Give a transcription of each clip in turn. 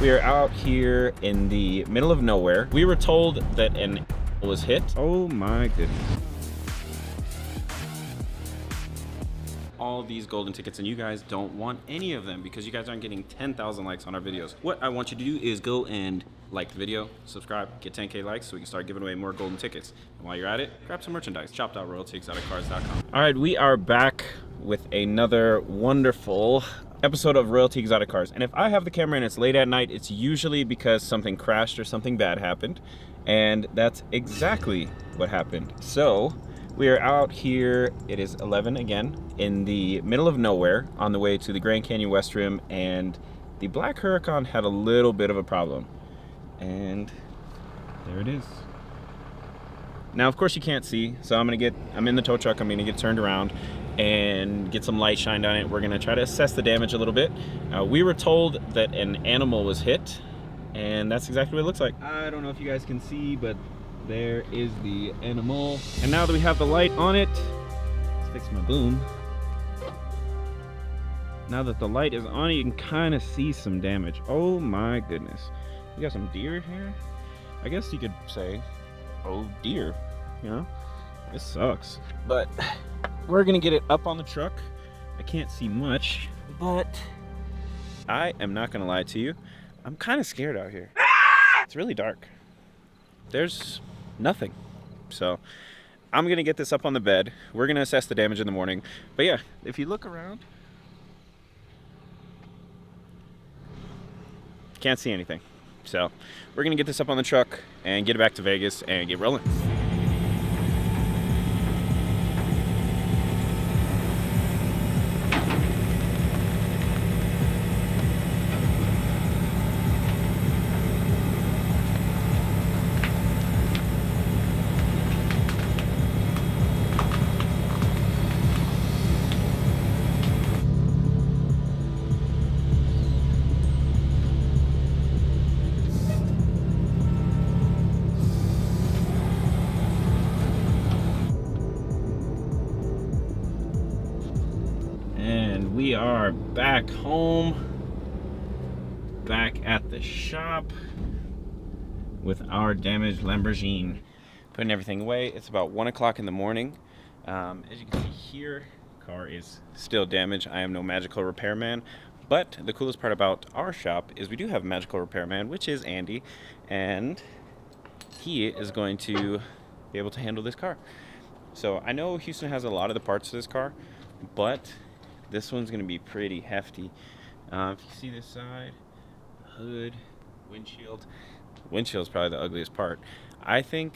We are out here in the middle of nowhere. We were told that an was hit. Oh my goodness. All these golden tickets, and you guys don't want any of them because you guys aren't getting 10,000 likes on our videos. What I want you to do is go and like the video, subscribe, get 10K likes so we can start giving away more golden tickets. And while you're at it, grab some merchandise. shop.royaltyexoticcars.com. All right, we are back with another wonderful episode of Royalty Exotic Cars. And if I have the camera and it's late at night, it's usually because something crashed or something bad happened. And that's exactly what happened. So we are out here, it is 11 again, in the middle of nowhere on the way to the Grand Canyon West Rim, and the Black Huracan had a little bit of a problem. And there it is. Now, of course you can't see, so I'm in the tow truck, I'm gonna get turned around and get some light shined on it. We're gonna try to assess the damage a little bit. We were told that an animal was hit, and that's exactly what it looks like. I don't know if you guys can see, but there is the animal. And now that we have the light on it, let's fix my boom. Now that the light is on it, you can kind of see some damage. Oh my goodness. We got some deer here. I guess you could say, oh dear, you know? This sucks. But we're gonna get it up on the truck. I can't see much, but I am not gonna lie to you. I'm kind of scared out here. It's really dark. There's nothing. So I'm gonna get this up on the bed. We're gonna assess the damage in the morning. But yeah, if you look around, can't see anything. So we're gonna get this up on the truck and get it back to Vegas and get rolling. We are back home, back at the shop with our damaged Lamborghini. Putting everything away. It's about 1 o'clock in the morning. As you can see here, car is still damaged. I am no magical repairman, but the coolest part about our shop is we do have a magical repairman, which is Andy, and he is going to be able to handle this car. So I know Houston has a lot of the parts to this car, but this one's gonna be pretty hefty. If you see this side, hood, windshield. Windshield's probably the ugliest part. I think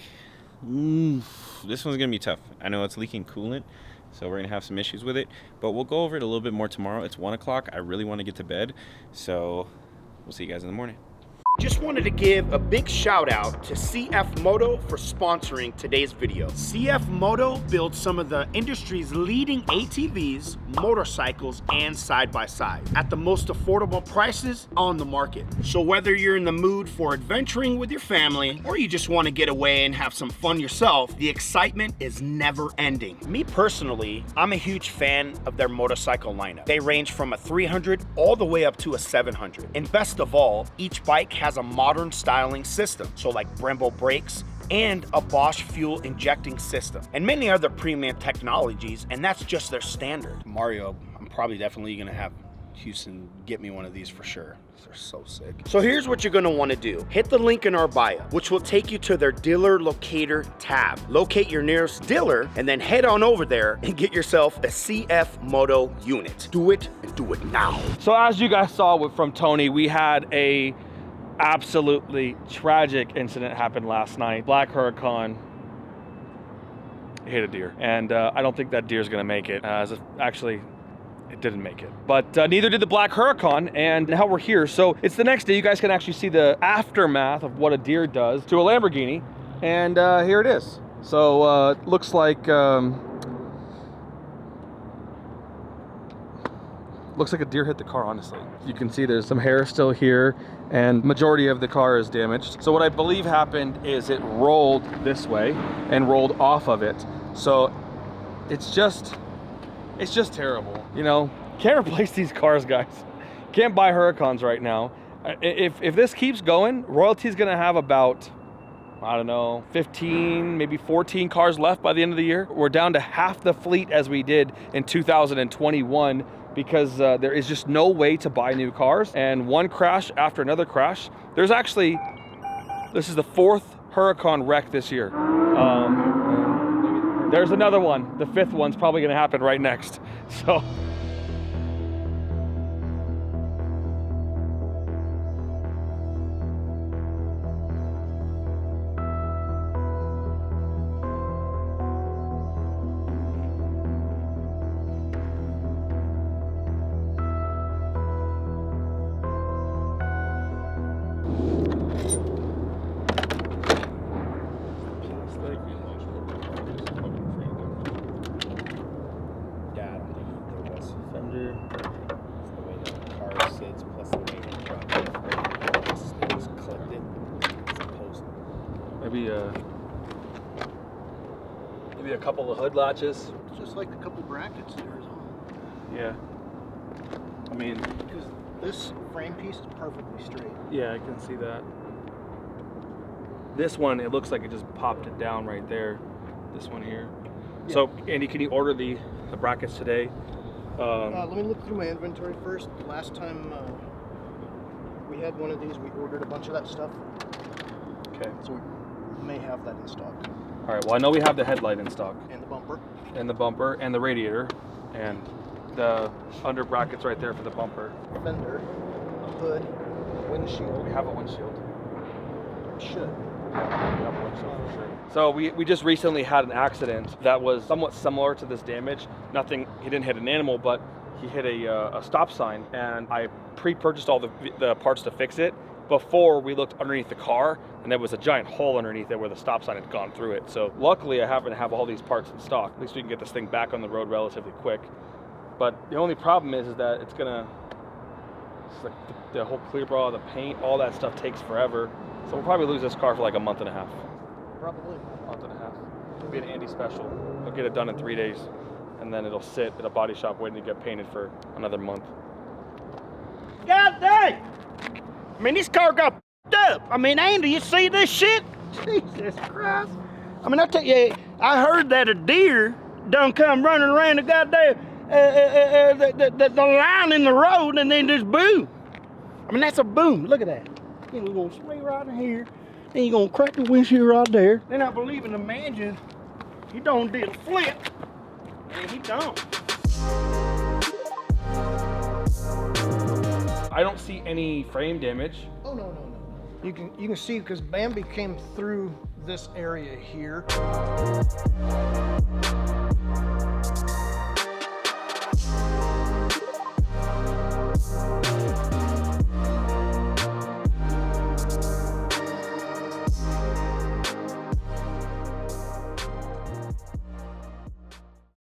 this one's gonna be tough. I know it's leaking coolant, so we're gonna have some issues with it, but we'll go over it a little bit more tomorrow. It's 1 o'clock. I really want to get to bed, so we'll see you guys in the morning. Just wanted to give a big shout out to CF Moto for sponsoring today's video. CF Moto builds some of the industry's leading ATVs, motorcycles, and side-by-side at the most affordable prices on the market. So whether you're in the mood for adventuring with your family or you just want to get away and have some fun yourself, the excitement is never ending. Me personally, I'm a huge fan of their motorcycle lineup. They range from a 300 all the way up to a 700. And best of all, each bike has a modern styling system, so like Brembo brakes and a Bosch fuel injecting system, and many other premium technologies, and that's just their standard. Mario, I'm probably definitely gonna have Houston get me one of these for sure. They're so sick. So here's what you're gonna wanna do. Hit the link in our bio, which will take you to their dealer locator tab. Locate your nearest dealer and then head on over there and get yourself a CF Moto unit. Do it and do it now. So as you guys saw from Tony, we had a absolutely tragic incident happen last night. Black Huracan hit a deer, and I don't think that deer is gonna make it. Actually, it didn't make it, but neither did the Black Huracan, and now we're here. So it's the next day. You guys can actually see the aftermath of what a deer does to a Lamborghini, and here it is. So looks like looks like a deer hit the car, honestly. You can see there's some hair still here, and majority of the car is damaged. So what I believe happened is it rolled this way and rolled off of it. So it's just terrible. You know, can't replace these cars, guys. Can't buy Huracans right now. If this keeps going, Royalty's gonna have about, I don't know, 15, maybe 14 cars left by the end of the year. We're down to half the fleet as we did in 2021 because there is just no way to buy new cars. And one crash after another crash. There's actually, this is the 4th Huracan wreck this year. There's another one. The 5th one's probably gonna happen right next. So. Maybe a couple of hood latches. It's just like a couple brackets there is all. Yeah. I mean, because this frame piece is perfectly straight. Yeah, I can see that. This one, it looks like it just popped it down right there. This one here. Yeah. So, Andy, can you order the brackets today? Let me look through my inventory first. Last time we had one of these, we ordered a bunch of that stuff. Okay. So we may have that in stock. All right, well, I know we have the headlight in stock. And the bumper. And the bumper, and the radiator, and the under brackets right there for the bumper. Fender, a hood, windshield. We have a windshield. Should. Yeah, we have a windshield for sure. So we just recently had an accident that was somewhat similar to this damage. Nothing, he didn't hit an animal, but he hit a stop sign, and I pre-purchased all the parts to fix it before we looked underneath the car, and there was a giant hole underneath it where the stop sign had gone through it. So luckily I happen to have all these parts in stock. At least we can get this thing back on the road relatively quick. But the only problem is that it's like the whole clear bra, the paint, all that stuff takes forever. So we'll probably lose this car for like a month and a half. Probably. A month and a half. It'll be an Andy special. I'll get it done in 3 days, and then it'll sit at a body shop waiting to get painted for another month. God dang! I mean, this car got f***ed up. I mean, Andy, you see this shit? Jesus Christ. I mean, I tell you, I heard that a deer done come running around the goddamn the line in the road and then just boom. I mean, that's a boom. Look at that. Then we're going to swing right in here. Then you're going to crack the windshield right there. Then I believe in the man, he done did a flip. And he don't. I don't see any frame damage. Oh, no. You can see because Bambi came through this area here.